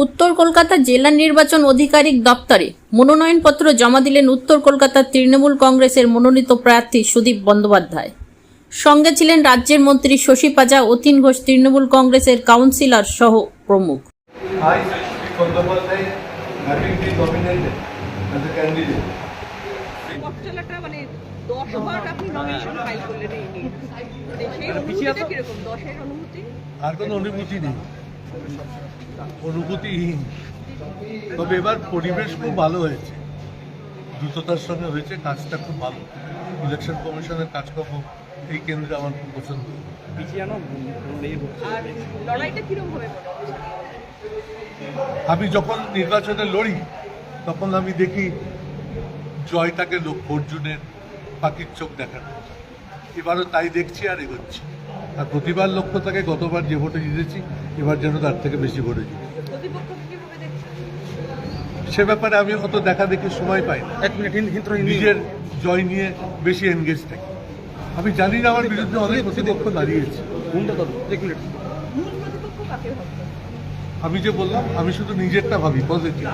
উত্তর কলকাতা জেলা নির্বাচন আধিকারিক দপ্তরে মনোনয়নপত্র জমা দিলেন উত্তর কলকাতা তৃণমূল কংগ্রেসের মনোনীত প্রার্থী সুদীপ বন্দ্যোপাধ্যায়। সঙ্গে ছিলেন রাজ্যের মন্ত্রী শশী পাজা, অতীন ঘোষ, তৃণমূল কংগ্রেসের কাউন্সিলর সহ প্রমুখ। আর কোনো অনুভূতি নেই, অনুভূতিহীন। তবে এবার পরিবেশ খুব ভালো হয়েছে, দ্রুততার সঙ্গে হয়েছে, কাজটা খুব ভালো। ইলেকশন কমিশনের কাজকর্ম এই কেন্দ্রে আমার খুব পছন্দ। আমি যখন নির্বাচনে লড়ি তখন আমি দেখি জয়টাকে লক্ষ্য, অর্জুনের পাখির চোখ দেখানো। এবারও তাই দেখছি আর এগোচ্ছি। আর প্রতিবার লক্ষ্য থাকে গতবার যে ভোটে জিতেছি এবার যেন তার থেকে বেশি ভোটে জিতে। সে ব্যাপারে আমি অত দেখা দেখি সময় পাই না, নিজের জয় নিয়ে বেশি এনগেজ থাকি। আমি জানি না আমার বিরুদ্ধে অনেক প্রতিপক্ষ দাঁড়িয়েছে। আমি যে বললাম, আমি শুধু নিজেরটা ভাবি পজিটিভ।